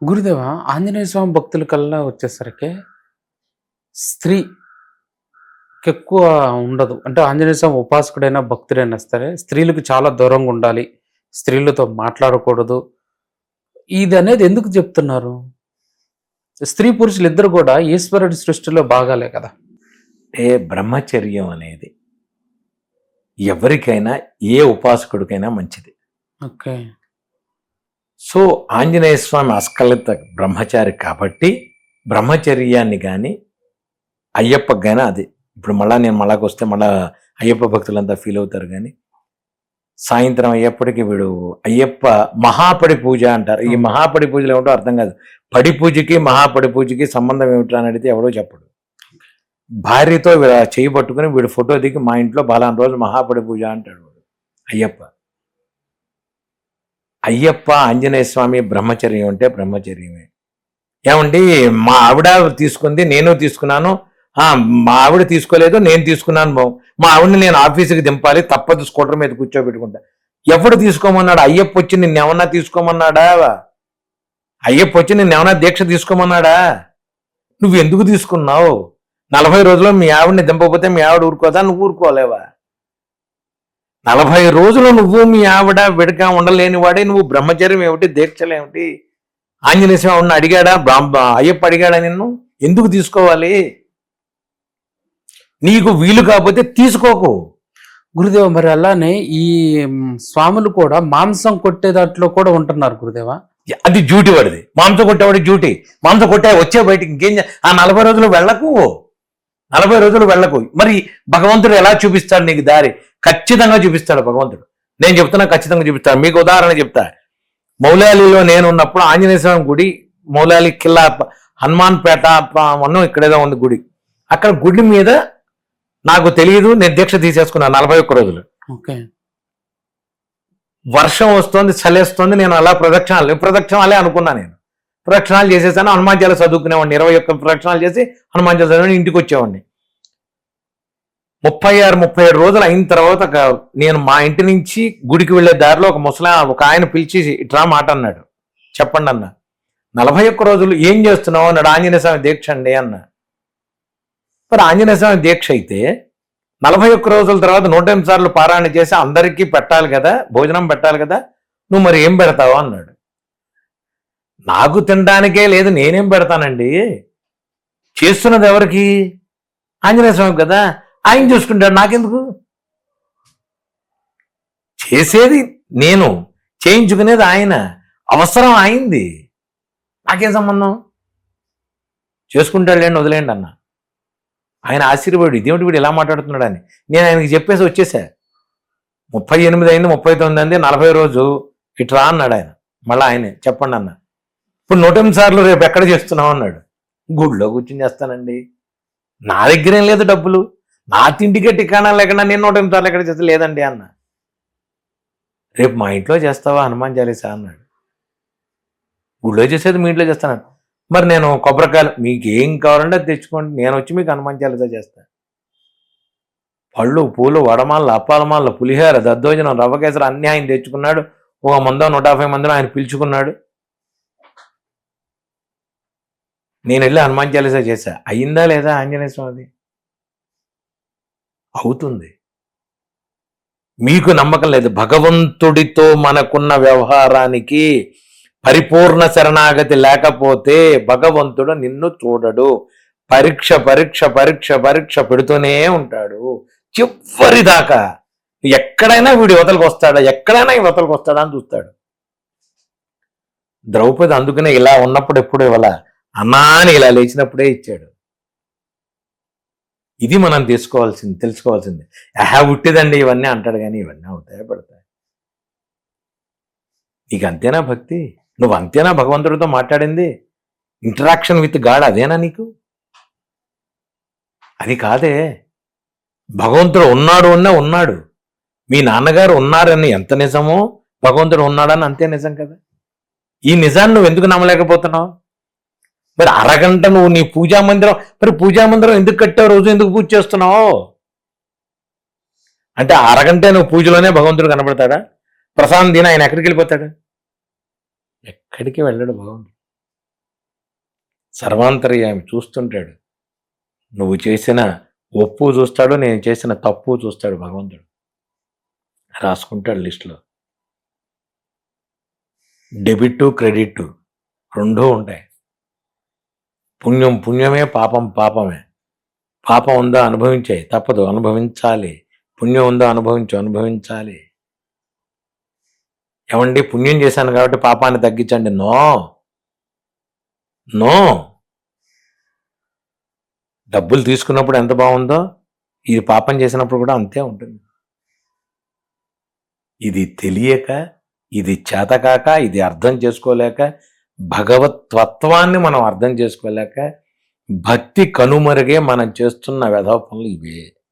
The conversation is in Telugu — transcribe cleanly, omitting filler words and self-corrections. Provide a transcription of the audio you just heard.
గురుదేవ, ఆంజనేయ స్వామి భక్తుల కల్లా వచ్చేసరికి స్త్రీకెక్కువ ఉండదు. అంటే ఆంజనేయ స్వామి ఉపాసకుడైనా, భక్తుడైనా సరే స్త్రీలకు చాలా దూరంగా ఉండాలి. స్త్రీలతో మాట్లాడకూడదు. ఇదనేది ఎందుకు చెప్తున్నారు? స్త్రీ పురుషులిద్దరు కూడా ఈశ్వరుడి సృష్టిలో భాగాలే కదా! అంటే బ్రహ్మచర్యం అనేది ఎవరికైనా ఏ ఉపాసకుడికైనా మంచిది. ఓకే. సో ఆంజనేయ స్వామి అస్కలిత బ్రహ్మచారి కాబట్టి బ్రహ్మచర్యాన్ని కానీ అయ్యప్పకి కానీ అది ఇప్పుడు నేను మళ్ళాకి వస్తే మళ్ళా అయ్యప్ప భక్తులంతా ఫీల్ అవుతారు. కానీ సాయంత్రం అయ్యేప్పటికీ వీడు అయ్యప్ప మహాపడి పూజ అంటారు. ఈ మహాపడి పూజలు ఏమిటో అర్థం కాదు. పడి పూజకి మహాపడి పూజకి సంబంధం ఏమిటో అని అడిగితే ఎవడో చెప్పడు. భార్యతో చేయి పట్టుకుని వీడు ఫోటో దిగి మా ఇంట్లో బలాన్ రోజు మహాపడి పూజ అంటాడు వాడు అయ్యప్ప. అయ్యప్ప ఆంజనేయ స్వామి బ్రహ్మచర్యం అంటే బ్రహ్మచర్యమే. ఏమండి మా ఆవిడ తీసుకుంది, నేను తీసుకున్నాను, మా ఆవిడ తీసుకోలేదు, నేను తీసుకున్నాను. మా ఆవిడని నేను ఆఫీసుకి దింపాలి, తప్పదు, స్కూటర్ మీద కూర్చోబెట్టుకుంటా. ఎవడు తీసుకోమన్నాడు? అయ్యప్ప వచ్చి నిన్నేమన్నా తీసుకోమన్నాడా? అయ్యప్ప వచ్చి నిన్నేమన్నా దీక్ష తీసుకోమన్నాడా? నువ్వు ఎందుకు తీసుకున్నావు? 40 రోజుల్లో మీ ఆవిడని దింపకపోతే మీ ఆవిడ ఊరుకోదా? నువ్వు ఊరుకోలేవా? 40 రోజులు నువ్వు మీ ఆవిడ విడగా ఉండలేని వాడే నువ్వు బ్రహ్మచర్యం ఏమిటి, దీక్షలు ఏమిటి? ఆంజనేయ స్వామిని అడిగాడా? అయ్యప్ప అడిగాడా నిన్ను? ఎందుకు తీసుకోవాలి? నీకు వీలు కాకపోతే తీసుకోకు. గురుదేవ, మరి అలానే ఈ స్వాములు కూడా మాంసం కొట్టే దాంట్లో కూడా ఉంటున్నారు గురుదేవ. అది డ్యూటీ వాడిది. మాంసం కొట్టేవాడి డ్యూటీ. మాంసం కొట్టే వచ్చే బయటికి ఇంకేం 40 రోజులు వెళ్ళకు. 40 రోజులు వెళ్ళకు. మరి భగవంతుడు ఎలా చూపిస్తాడు నీకు దారి? ఖచ్చితంగా చూపిస్తాడు భగవంతుడు. నేను చెప్తున్నా, ఖచ్చితంగా చూపిస్తాడు. మీకు ఉదాహరణ చెప్తా. మౌలాలిలో నేను ఉన్నప్పుడు ఆంజనేయ స్వామి గుడి, మౌలాలి కిల్లా, హనుమాన్ పేట అన్నం ఇక్కడేదో ఉంది గుడి. అక్కడ గుడి మీద నాకు తెలియదు, నేను దీక్ష తీసేసుకున్నాను 41 రోజులు. ఓకే. వర్షం వస్తుంది, చలేస్తుంది, నేను అలా ప్రదక్షిణాలే అనుకున్నా. నేను ప్రదక్షిణాలు చేసేసాను. హనుమాన్ చాలీసా చదువుకునేవాడిని. 21 ప్రదక్షిణాలు చేసి హనుమాన్ చాలీసా చదివి ఇంటికి వచ్చేవాడిని. 37 రోజులు అయిన తర్వాత నేను మా ఇంటి నుంచి గుడికి వెళ్లే దారిలో ఒక ఆయన పిలిచి ఇట్లా మాట అన్నాడు. చెప్పండి అన్న. 41 రోజులు ఏం చేస్తున్నావు అన్నాడు. ఆంజనేయ స్వామి దీక్ష అండి అన్న. మరి ఆంజనేయ స్వామి దీక్ష అయితే 41 రోజుల తర్వాత 108 సార్లు పారాయణ చేసి అందరికీ పెట్టాలి కదా, భోజనం పెట్టాలి కదా, నువ్వు మరి ఏం పెడతావు అన్నాడు. నాకు తినడానికే లేదు, నేనేం పెడతానండి? చేస్తున్నది ఎవరికి? ఆంజనేయ స్వామి కదా, ఆయన చూసుకుంటాడు, నాకెందుకు? చేసేది నేను, చేయించుకునేది ఆయన, అవసరం అయింది, నాకేం సంబంధం? చేసుకుంటాడు లేండి, వదిలేండి అన్న. ఆయన ఆశీర్వాడు, ఇదేమిటి వీడు ఎలా మాట్లాడుతున్నాడు అని నేను ఆయనకి చెప్పేసి వచ్చేసా. 38 అయింది, 39 అయింది, 40 రోజు ఇట్లా అన్నాడు ఆయన. మళ్ళీ ఆయనే చెప్పండి అన్న. ఇప్పుడు 108 సార్లు రేపు ఎక్కడ చేస్తున్నావు అన్నాడు. గుడిలో కూర్చొని చేస్తానండి, నా దగ్గర ఏం లేదు డబ్బులు, నా తిండికే టికాణా లేకుండా నేను 108 సార్లు ఎక్కడ చేస్తా లేదండి అన్న. రేపు మా ఇంట్లో చేస్తావా హనుమాన్ చాలీసా అన్నాడు. గుడిలో చేసేది మీ ఇంట్లో చేస్తాను. మరి నేను కొబ్బరికాయలు మీకు ఏం కావాలంటే అది తెచ్చుకోండి, నేను వచ్చి మీకు హనుమాన్ చాలీసా చేస్తాను. పళ్ళు, పూలు, వడమాల, అప్పాలమాల, పులిహోర, దద్దోజనం, రవ్వ కేసరి అన్నీ ఆయన తెచ్చుకున్నాడు. 150 మందిలో ఆయన పిలుచుకున్నాడు. నేను వెళ్ళి హనుమాన్ చాలీసా చేశా. అయిందా లేదా ఆంజనేయ స్వామి? అవుతుంది. మీకు నమ్మకం లేదు. భగవంతుడితో మనకున్న వ్యవహారానికి పరిపూర్ణ శరణాగతి లేకపోతే భగవంతుడు నిన్ను చూడడు. పరీక్ష పరీక్ష పరీక్ష పరీక్ష పెడుతూనే ఉంటాడు చివరిదాకా. ఎక్కడైనా వీడి యువతలకు వస్తాడా, ఎక్కడైనా యువతలకు వస్తాడా అని చూస్తాడు. ద్రౌపది అందుకనే ఇలా ఉన్నప్పుడు ఎప్పుడు ఇవ్వాల, అన్నాని ఇలా లేచినప్పుడే ఇచ్చాడు. ఇది మనం తెలుసుకోవాల్సింది. ఉట్టిదండి ఇవన్నీ అంటాడు, కానీ ఇవన్నీ అవుతాయా, పడతాయి? నీకు అంతేనా భక్తి? నువ్వు అంతేనా భగవంతుడితో మాట్లాడింది? ఇంటరాక్షన్ విత్ గాడ్ అదేనా నీకు? అది కాదే. భగవంతుడు ఉన్నాడు. మీ నాన్నగారు ఉన్నారని ఎంత నిజమో భగవంతుడు ఉన్నాడని అంతే నిజం కదా. ఈ నిజాన్ని నువ్వు ఎందుకు నమ్మలేకపోతున్నావు? మరి అరగంట నువ్వు నీ పూజా మందిరం ఎందుకు కట్టావు? రోజు ఎందుకు పూజ చేస్తున్నావు? అంటే అరగంట నువ్వు పూజలోనే భగవంతుడు కనబడతాడా? ప్రసాదం తిని ఆయన ఎక్కడికి వెళ్ళిపోతాడు? ఎక్కడికి వెళ్ళడు భగవంతుడు. సర్వాంతర్యామి చూస్తుంటాడు. నువ్వు చేసిన ఒప్పు చూస్తాడు, నేను చేసిన తప్పు చూస్తాడు భగవంతుడు. రాసుకుంటాడు లిస్టులో. డెబిట్ క్రెడిట్ రెండూ ఉంటాయి. పుణ్యం పుణ్యమే, పాపం పాపమే. పాపం ఉందా అనుభవించే, తప్పదు, అనుభవించాలి. పుణ్యం ఉందా అనుభవించాలి. ఏమండి పుణ్యం చేశాను కాబట్టి పాపాన్ని తగ్గించండి. No no. డబ్బులు తీసుకున్నప్పుడు ఎంత బాగుందో ఇది పాపం చేసినప్పుడు కూడా అంతే ఉంటుంది. ఇది తెలియక, ఇది చేతకాక, ఇది అర్థం చేసుకోలేక, భగవత్వత్వాన్ని మనం అర్థం చేసుకోలేక, భక్తి కనుమరుగే మనం చేస్తున్న వెధవ పనులు ఇవే.